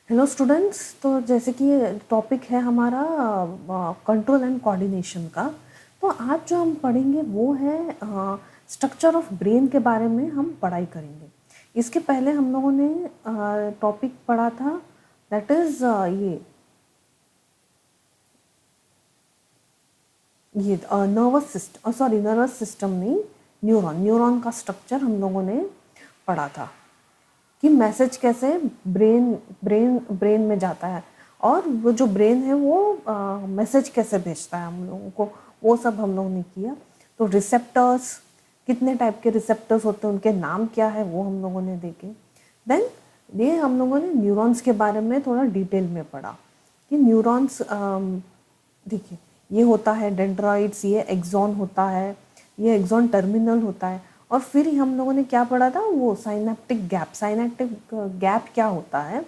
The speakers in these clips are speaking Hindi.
Hello students. तो जैसे कि टॉपिक है हमारा कंट्रोल एंड कोऑर्डिनेशन का। तो आज जो हम पढ़ेंगे वो है स्ट्रक्चर ऑफ ब्रेन के बारे में हम पढ़ाई करेंगे। इसके पहले हम लोगों ने टॉपिक पढ़ा था, दैट इज़ ये नर्वस सिस्टम नहीं, न्यूरॉन का स्ट्रक्चर हम लोगों ने पढ़ा था कि मैसेज कैसे ब्रेन में जाता है और वो जो ब्रेन है वो मैसेज कैसे भेजता है हम लोगों को, वो सब हम लोगों ने किया। तो रिसेप्टर्स, कितने टाइप के रिसेप्टर्स होते हैं, उनके नाम क्या है, वो हम लोगों ने देखे। देन ये हम लोगों ने न्यूरॉन्स के बारे में थोड़ा डिटेल में पढ़ा कि न्यूरॉन्स, देखिए ये होता है डेंड्राइट्स, ये एक्सॉन होता है, ये एक्सॉन टर्मिनल होता है। और फिर हम लोगों ने क्या पढ़ा था, वो साइनेप्टिक गैप क्या होता है,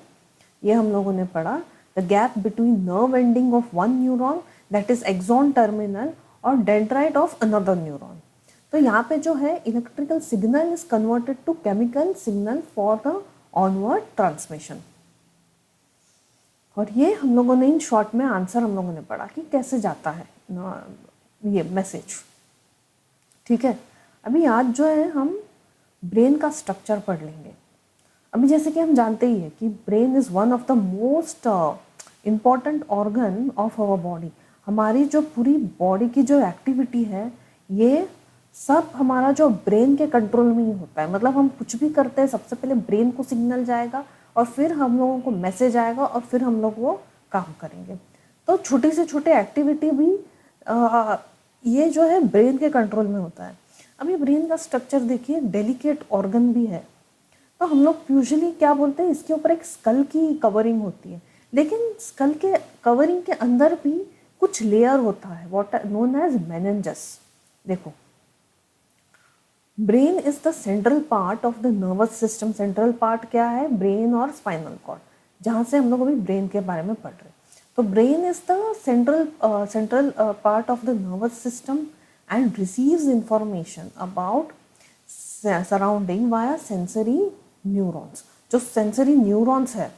ये हम लोगों ने पढ़ा। The gap between nerve ending of one neuron, that is axon terminal, और डेंड्राइट ऑफ अनदर न्यूरॉन। तो यहाँ पे जो है electrical signal is converted to chemical signal for the onward transmission. और ये हम लोगों ने इन शॉर्ट में आंसर हम लोगों ने पढ़ा कि कैसे जाता है ये मैसेज। ठीक है, अभी आज जो है हम ब्रेन का स्ट्रक्चर पढ़ लेंगे। अभी जैसे कि हम जानते ही है कि brain is one of the most important organ of our body. हमारी जो पूरी बॉडी की जो एक्टिविटी है, ये सब हमारा जो ब्रेन के कंट्रोल में ही होता है। मतलब हम कुछ भी करते हैं, सबसे पहले ब्रेन को सिग्नल जाएगा और फिर हम लोगों को मैसेज आएगा और फिर हम लोग वो काम करेंगे। तो छोटी से छोटी एक्टिविटी भी ये जो है ब्रेन के कंट्रोल में होता है। अभी ब्रेन का स्ट्रक्चर देखिए, डेलिकेट ऑर्गन भी है। तो हम लोग यूजुअली क्या बोलते हैं, इसके ऊपर एक स्कल की कवरिंग होती है, लेकिन स्कल के कवरिंग के अंदर भी कुछ लेयर होता है, व्हाट नोन एज मेनिंजस। देखो, brain is the central part of the nervous system. Central part क्या है, ब्रेन और स्पाइनल कॉर्ड, जहाँ से हम लोग अभी ब्रेन के बारे में पढ़ रहे हैं। तो brain is the central part of the nervous system and receives information about surrounding via sensory neurons. जो सेंसरी न्यूरॉन्स है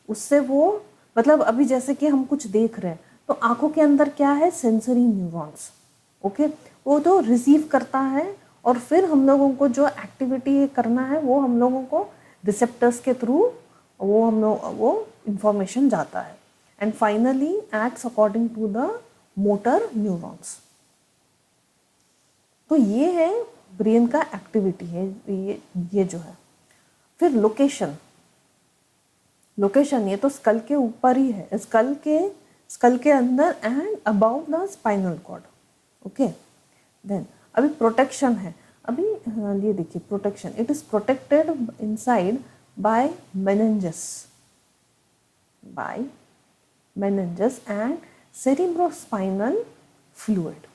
उससे वो, मतलब अभी जैसे कि हम कुछ देख रहे हैं तो आंखों के अंदर क्या है, सेंसरी न्यूरॉन्स। ओके, वो तो रिसीव करता है और फिर हम लोगों को जो एक्टिविटी करना है वो हम लोगों को रिसेप्टर्स के थ्रू वो इंफॉर्मेशन जाता है and finally acts according to the motor neurons. तो ये है ब्रेन का एक्टिविटी है, ये जो है। फिर लोकेशन, ये तो स्कल के ऊपर ही है, स्कल के अंदर and about the spinal cord. Okay, then अभी प्रोटेक्शन है। अभी ये देखिए protection, it is protected inside by meninges and cerebrospinal fluid.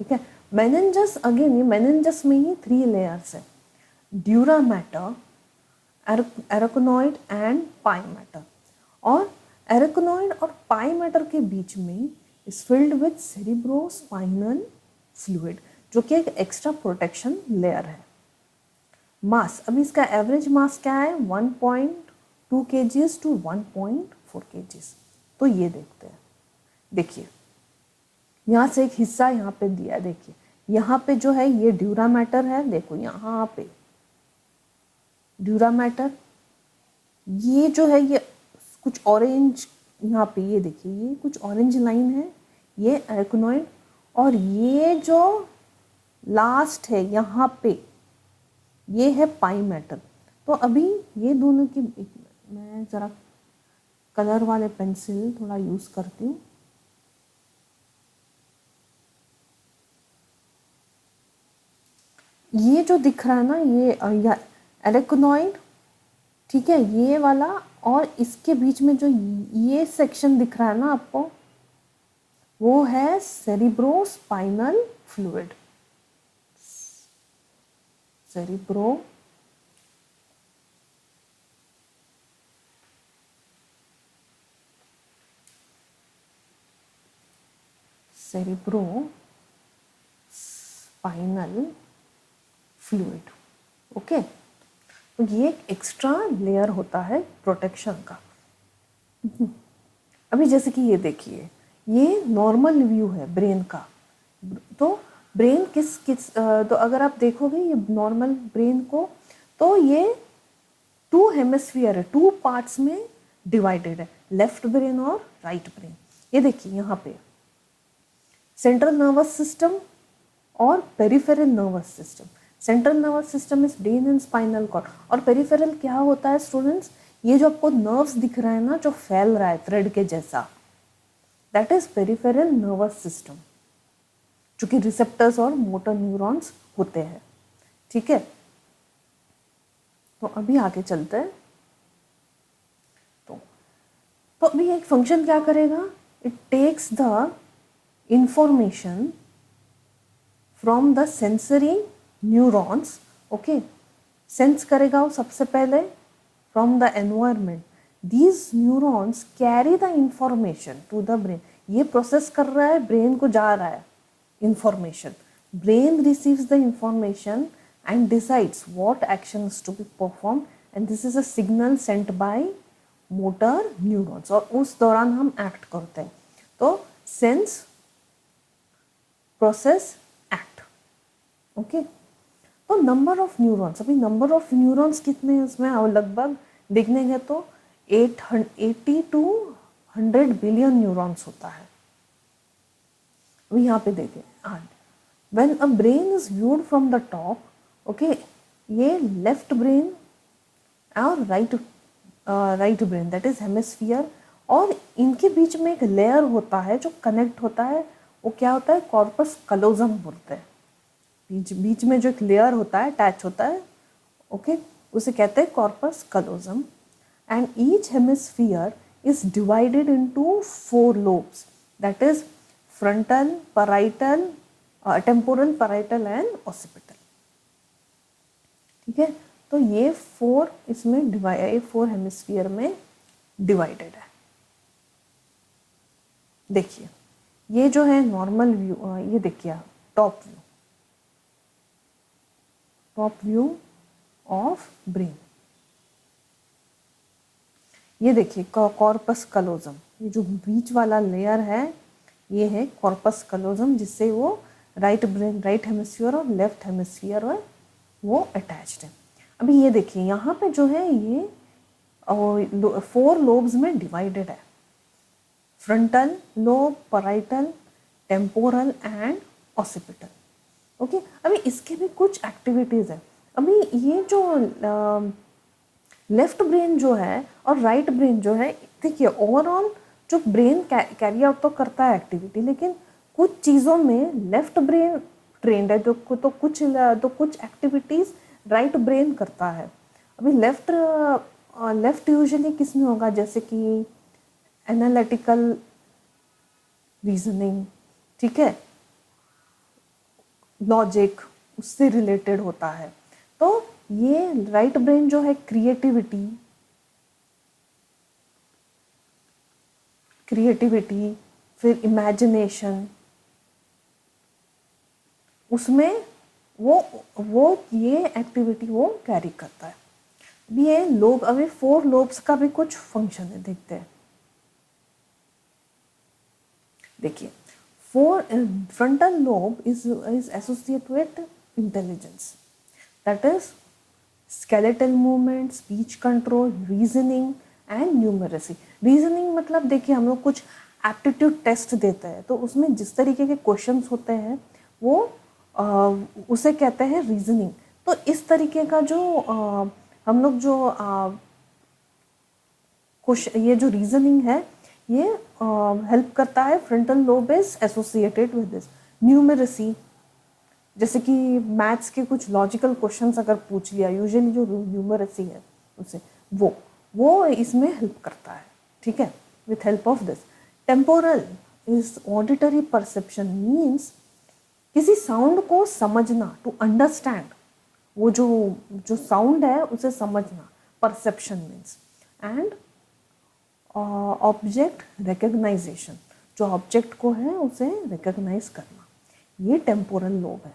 ठीक है, मेनिंजस, अगेन ये मेनिंजस में ही 3 लेयर्स है, dura mater, arachnoid and pia mater. और एराकोनॉइड और पाई मैटर के बीच में is filled with cerebrospinal fluid, जो कि एक एक्स्ट्रा प्रोटेक्शन लेयर है। मास, अभी इसका एवरेज मास क्या है, 1.2 kgs टू 1.4 kgs। तो ये देखते हैं, देखिए यहाँ से एक हिस्सा यहाँ पे दिया है, देखिए यहाँ पे जो है ये ड्यूरा मैटर है, देखो यहाँ पे ड्यूरा मैटर, ये जो है ये कुछ ऑरेंज, यहाँ पे ये देखिए ये कुछ ऑरेंज लाइन है, ये एराकोनॉइड। और ये जो लास्ट है यहाँ पे, ये है पाई मैटर। तो अभी ये दोनों की, मैं ज़रा कलर वाले पेंसिल थोड़ा यूज़ करती हूँ। ये जो दिख रहा है ना, ये एराकोनॉइड, ठीक है, ये वाला, और इसके बीच में जो ये सेक्शन दिख रहा है ना आपको, वो है cerebrospinal fluid. Cerebrospinal fluid. Okay, तो ये एक एक्स्ट्रा लेयर होता है प्रोटेक्शन का। अभी जैसे कि ये देखिए, ये नॉर्मल व्यू है ब्रेन का। तो ब्रेन तो अगर आप देखोगे ये नॉर्मल ब्रेन को, तो ये 2 हेमिस्फीयर है, 2 पार्ट्स में डिवाइडेड है, लेफ्ट ब्रेन और राइट ब्रेन। ये देखिए यहाँ पे सेंट्रल नर्वस सिस्टम और peripheral nervous system. Central nervous system is brain and spinal cord, और पेरिफेरल क्या होता है स्टूडेंट्स? ये जो आपको नर्व्स दिख रहा है ना, जो फैल रहा है थ्रेड के जैसा, that is peripheral nervous system, जो कि रिसेप्टर्स और मोटर न्यूरॉन्स होते हैं। ठीक है, तो अभी आगे चलते हैं। तो अभी एक फंक्शन क्या करेगा? It takes the information from the sensory neurons. Okay, sense करेगा वो सबसे पहले from the environment. These neurons carry the information to the brain. ये प्रोसेस कर रहा है, ब्रेन को जा रहा है information. Brain receives the information and decides what actions to be performed, and this is a signal sent by motor neurons, और उस दौरान हम एक्ट करते हैं। तो सेंस, प्रोसेस, एक्ट। ओके, तो नंबर ऑफ न्यूरॉन्स, अभी नंबर ऑफ न्यूरॉन्स कितने हैं उसमें? लगभग देखने गए तो 80 to 100 बिलियन न्यूरॉन्स होता है। अभी यहाँ पे देखें, when a brain is viewed from the top, okay, ये लेफ्ट ब्रेन और right brain, that is hemisphere, और इनके बीच में एक लेयर होता है जो कनेक्ट होता है। वो क्या होता है? कॉर्पस कलोजम बोलते हैं। बीच में जो एक लेयर होता है, अटैच होता है, ओके, उसे कहते हैं corpus callosum. And each hemisphere is divided into 4 lobes, that is frontal, parietal, temporal, parietal and occipital. ठीक है, तो ये 4 इसमें डिवाइड, ये 4 हेमिस्फीयर में डिवाइडेड है। देखिए, ये जो है नॉर्मल व्यू, ये देखिए टॉप व्यू ऑफ ब्रेन। ये देखिए कॉर्पस कलोजम, ये जो बीच वाला लेयर है ये है कॉर्पस कलोजम, जिससे वो राइट ब्रेन, राइट हेमिस्फीयर और लेफ्ट हेमिस्फीयर है वो अटैच्ड है। अभी ये देखिए यहाँ पे जो है ये 4 लोब्स में डिवाइडेड है, frontal lobe, parietal, temporal and occipital. Okay, अभी इसके भी कुछ एक्टिविटीज़ है। अभी ये जो लेफ्ट ब्रेन जो है और राइट ब्रेन जो है, देखिए ओवरऑल जो ब्रेन कैरी आउट तो करता है एक्टिविटी, लेकिन कुछ चीज़ों में लेफ्ट ब्रेन ट्रेंड है, जो तो कुछ एक्टिविटीज़ राइट ब्रेन करता है। अभी लेफ्ट यूजुअली किस में होगा? जैसे कि एनालिटिकल रीजनिंग, ठीक है, लॉजिक, उससे रिलेटेड होता है। तो ये राइट ब्रेन जो है क्रिएटिविटी, फिर इमेजिनेशन, उसमें वो ये एक्टिविटी वो कैरी करता है। अभी ये लोब, अभी 4 लोब्स का भी कुछ फंक्शन है, देखते हैं। देखिए, frontal lobe is associated with intelligence, that is skeletal movement, speech control, reasoning and numeracy. Reasoning मतलब देखिए, हम लोग कुछ एप्टीट्यूड टेस्ट देते हैं, तो उसमें जिस तरीके के क्वेश्चंस होते हैं वो उसे कहते हैं रीजनिंग। तो इस तरीके का जो हम लोग जो ये जो रीजनिंग है ये हेल्प करता है। Frontal lobe is associated with this. Numeracy, जैसे कि मैथ्स के कुछ लॉजिकल क्वेश्चंस अगर पूछ लिया, यूजुअली जो न्यूमरेसी है उसे वो इसमें हेल्प करता है, ठीक है, with help of this. Temporal is auditory perception, means किसी साउंड को समझना, टू अंडरस्टैंड, वो जो साउंड है उसे समझना, perception means. And object recognisation, जो ऑब्जेक्ट को है उसे रिकग्नाइज करना, ये टेम्पोरल लोब है।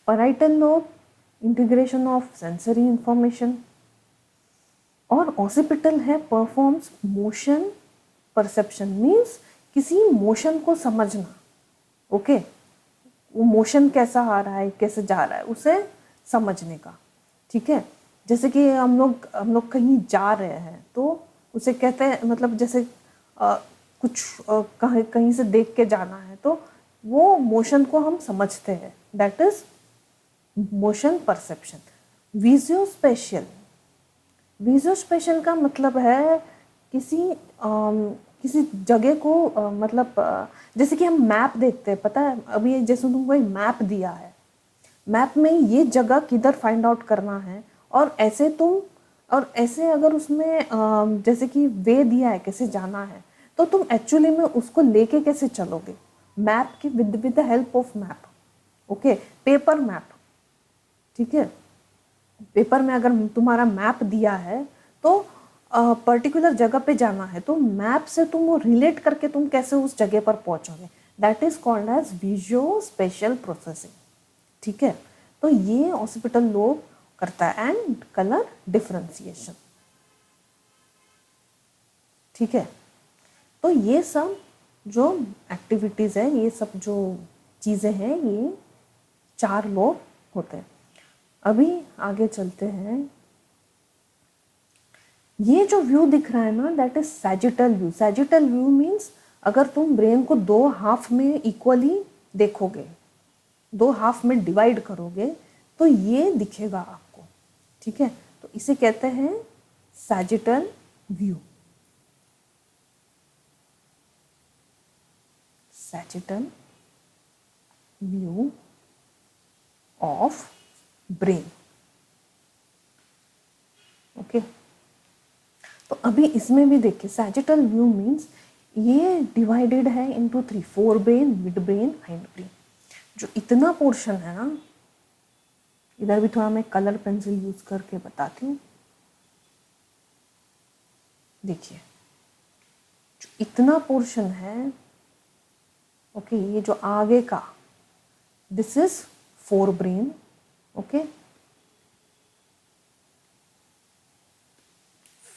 Parietal lobe integration of sensory information. और ऑसिपिटल है परफॉर्म्स मोशन परसेप्शन, मीन्स किसी मोशन को समझना। ओके, वो मोशन कैसा आ रहा है, कैसे जा रहा है, उसे समझने का। ठीक है, जैसे कि हम लोग कहीं जा रहे हैं तो उसे कहते हैं, मतलब जैसे कुछ कहीं से देख के जाना है तो वो मोशन को हम समझते हैं, that is motion perception. Visuo spatial, visuo spatial का मतलब है किसी जगह को मतलब जैसे कि हम मैप देखते हैं, पता है, अभी जैसे तुमको एक मैप दिया है, मैप में ये जगह किधर फाइंड आउट करना है, और ऐसे अगर उसमें जैसे कि वे दिया है कैसे जाना है, तो तुम एक्चुअली में उसको लेके कैसे चलोगे, मैप की with the help of map. Okay, paper map. ठीक है, पेपर में अगर तुम्हारा मैप दिया है तो पर्टिकुलर जगह पे जाना है, तो मैप से तुम वो रिलेट करके तुम कैसे उस जगह पर पहुंचोगे, that is called as visuo special processing. ठीक है, तो ये हॉस्पिटल लोग करता है। And colour differentiation. ठीक है, तो ये सब जो एक्टिविटीज़ है, ये सब जो चीज़ें हैं, ये 4 लोग होते हैं। अभी आगे चलते हैं। ये जो व्यू दिख रहा है ना, that is sagittal view. Sagittal view means अगर तुम ब्रेन को 2 हाफ में इक्वली देखोगे, 2 हाफ में डिवाइड करोगे, तो ये दिखेगा आपको। ठीक है, तो इसे कहते हैं sagittal view. Sagittal view of brain. Okay, तो अभी इसमें भी देखिए, सैजिटल व्यू मीन्स ये डिवाइडेड है into 3, fore brain, mid brain, hind brain. जो इतना पोर्शन है ना, इधर भी थोड़ा मैं कलर पेंसिल यूज करके बताती हूँ। देखिए, जो इतना पोर्शन है, ओके, ये जो आगे का, this is fore brain. Okay,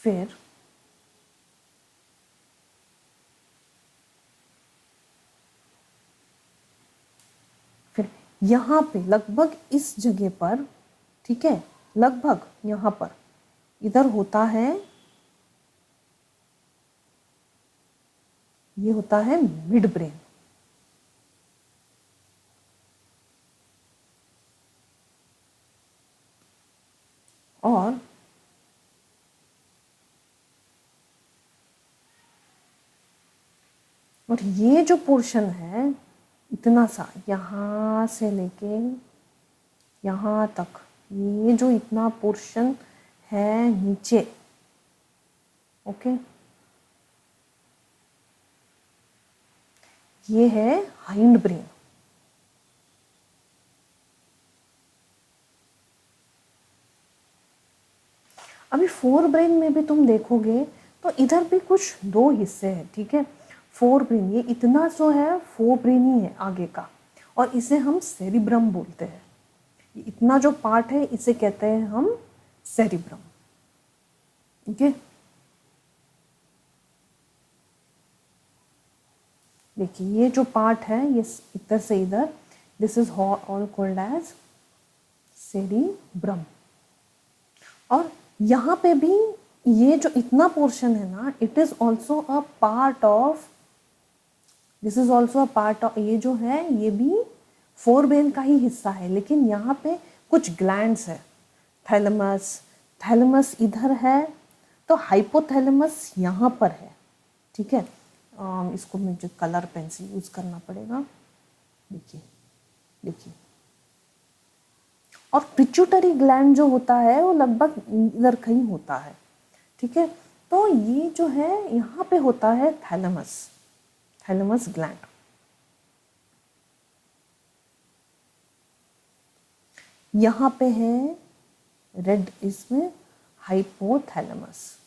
फिर यहाँ पे लगभग इस जगह पर, ठीक है, लगभग यहाँ पर इधर होता है, ये होता है मिड ब्रेन। और ये जो पोर्शन है, इतना सा यहाँ से लेके यहाँ तक, ये जो इतना पोर्शन है नीचे, ओके, ये है हाइंड ब्रेन। अभी फोर ब्रेन में भी तुम देखोगे तो इधर भी कुछ 2 हिस्से हैं। ठीक है, फोर ब्रेन, ये इतना जो है फोर ब्रेन ही है आगे का, और इसे हम सेरिब्रम बोलते हैं। ये इतना जो पार्ट है, इसे कहते हैं हम सेरिब्रम। ठीक है, देखिए, ये जो पार्ट है, ये इधर से इधर, this is all called as cerebrum. और यहाँ पे भी ये जो इतना पोर्शन है ना, it is also a part of, this is also a part of, ये जो है ये भी फोर ब्रेन का ही हिस्सा है, लेकिन यहाँ पे कुछ ग्लैंड्स है। थैलेमस, थैलेमस इधर है, तो हाइपोथैलेमस यहाँ पर है। ठीक है, इसको मुझे कलर पेंसिल यूज करना पड़ेगा। देखिए, देखिए, और पिट्यूटरी ग्लैंड जो होता है वो लगभग इधर कहीं होता है। ठीक है, तो ये जो है यहाँ पे होता है थैलेमस, थैलेमस ग्लैंड। यहाँ पे है रेड, इसमें हाइपोथैलेमस।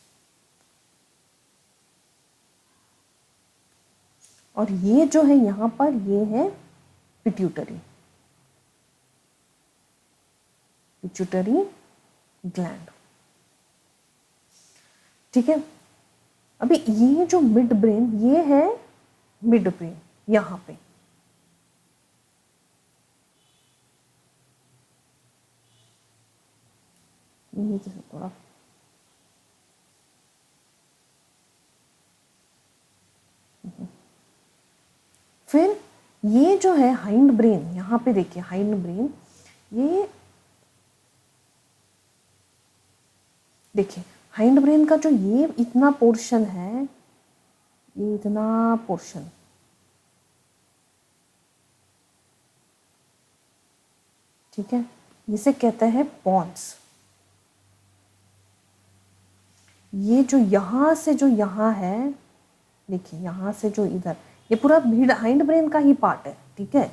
और ये जो है यहाँ पर, ये है पिट्यूटरी, पिट्यूटरी ग्लैंड। ठीक है, अभी ये जो मिड ब्रेन, ये है मिड ब्रेन यहां पे। नीचे से थोड़ा, फिर ये जो है हाइंड ब्रेन, यहां पे देखिए हाइंड ब्रेन, ये देखिए हाइंड ब्रेन का जो ये इतना पोर्शन है, ये इतना पोर्शन, ठीक है, इसे कहते हैं पॉन्स। ये जो यहां से जो यहां है, देखिए यहां से जो इधर, ये पूरा हाइंड ब्रेन का ही पार्ट है। ठीक है,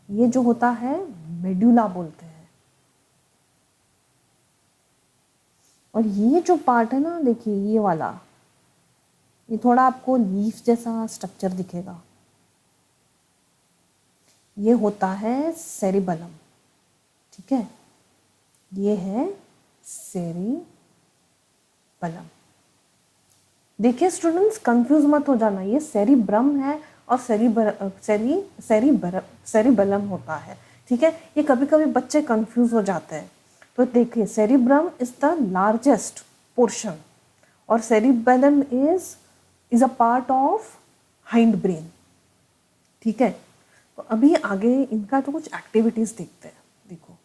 ये जो होता है मेडुला बोलते हैं। और ये जो पार्ट है ना, देखिए ये वाला, ये थोड़ा आपको लीफ जैसा स्ट्रक्चर दिखेगा, ये होता है सेरिबलम। ठीक है, ये है सेरिबलम। देखिए स्टूडेंट्स, कंफ्यूज मत हो जाना, ये सेरिब्रम है और सेरिबलम होता है। ठीक है, ये कभी कभी बच्चे कंफ्यूज हो जाते हैं। तो देखिए cerebrum is the largest portion और cerebellum is a part of hind brain. ठीक है, तो अभी आगे इनका तो कुछ एक्टिविटीज देखते हैं। देखो,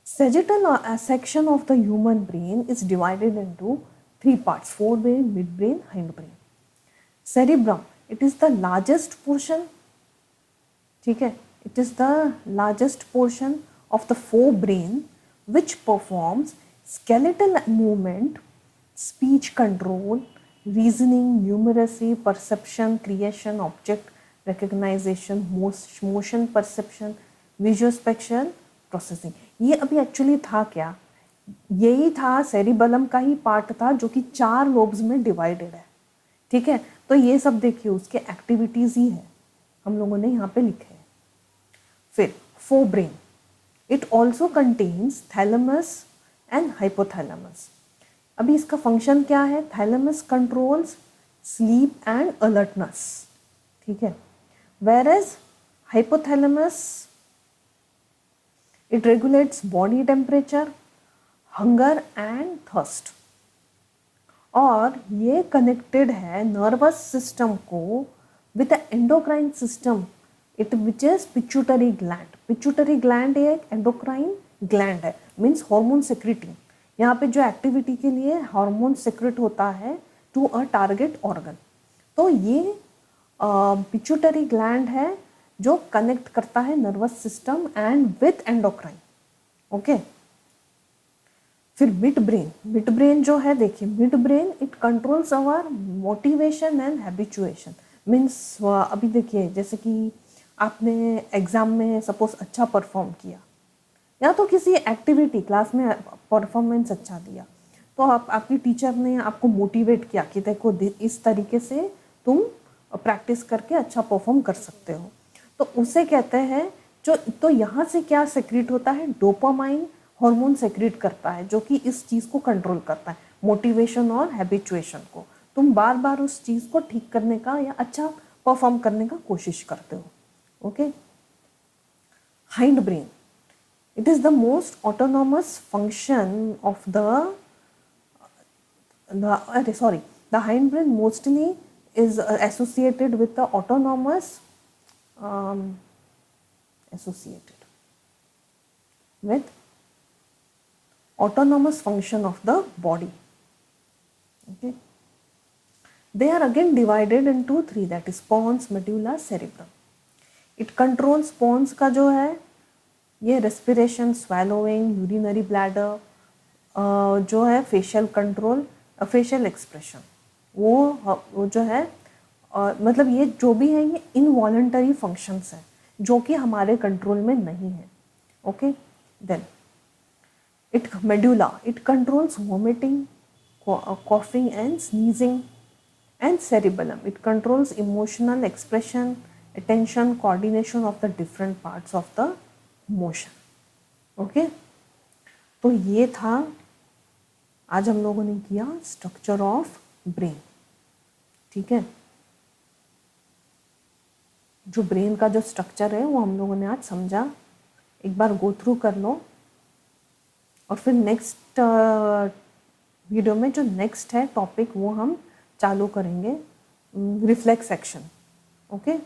sagittal section of the human brain is divided into three parts: forebrain, midbrain, hindbrain. Cerebrum, it is the largest portion. ठीक है, it is the largest portion of the forebrain which performs skeletal movement, speech control, reasoning, numeracy, perception, creation, object recognition, motion perception, visuospatial processing. ये अभी एक्चुअली था क्या, यही था, सेरिबलम का ही पार्ट था जो कि 4 लोब्स में डिवाइडेड है। ठीक है, तो ये सब देखिए उसके एक्टिविटीज ही है, हम लोगों ने यहाँ पे लिखे हैं। फिर forebrain, it also contains thalamus and hypothalamus. अभी इसका फंक्शन क्या है, thalamus controls sleep and alertness. ठीक है, whereas hypothalamus, it regulates body temperature, hunger and thirst। और ये कनेक्टेड है नर्वस सिस्टम को with endocrine system, it which is pituitary gland. Pituitary gland एक एंडोक्राइन ग्लैंड है, मीन्स हार्मोन सेक्रेटिंग। यहाँ पे जो एक्टिविटी के लिए हार्मोन सेक्रेट होता है टू अ टारगेट ऑर्गन, तो ये पिट्यूटरी ग्लैंड है जो कनेक्ट करता है nervous system and with endocrine. Okay, फिर मिड ब्रेन, मिड ब्रेन जो है देखिए, mid brain it controls our motivation and habituation. Means अभी देखिए जैसे कि आपने एग्जाम में सपोज अच्छा परफॉर्म किया या तो किसी एक्टिविटी क्लास में परफॉर्मेंस अच्छा दिया, तो आपकी टीचर ने आपको मोटिवेट किया कि देखो इस तरीके से तुम प्रैक्टिस करके अच्छा परफॉर्म कर सकते हो, तो उसे कहते हैं जो, तो यहाँ से क्या सेक्रेट होता है, डोपामाइन हार्मोन सेक्रेट करता है जो कि इस चीज़ को कंट्रोल करता है, मोटिवेशन और हैबिचुएशन को। तुम बार बार उस चीज़ को ठीक करने का या अच्छा परफॉर्म करने का कोशिश करते हो। Okay, hind brain, it is the most autonomous function of the hindbrain mostly is associated with the autonomous function of the body. Okay, they are again divided into 3, that is pons, medulla, cerebrum. It controls pons का जो है ये रेस्पिरेशन, स्वेलोइंग, यूरिनरी ब्लैडर, जो है फेशियल कंट्रोल, फेशियल एक्सप्रेशन, वो जो है मतलब ये जो भी है ये इनवॉलंटरी फंक्शंस हैं जो कि हमारे कंट्रोल में नहीं है। Okay, then medulla, it controls vomiting, coughing and sneezing, and cerebellum, it controls emotional expression, attention, coordination of the different parts of the motion. Okay, तो ये था आज हम लोगों ने किया स्ट्रक्चर ऑफ ब्रेन। ठीक है, जो ब्रेन का जो स्ट्रक्चर है वो हम लोगों ने आज समझा। एक बार गो थ्रू कर लो, और फिर नेक्स्ट वीडियो में जो नेक्स्ट है टॉपिक वो हम चालू करेंगे, रिफ्लेक्स एक्शन। ओके।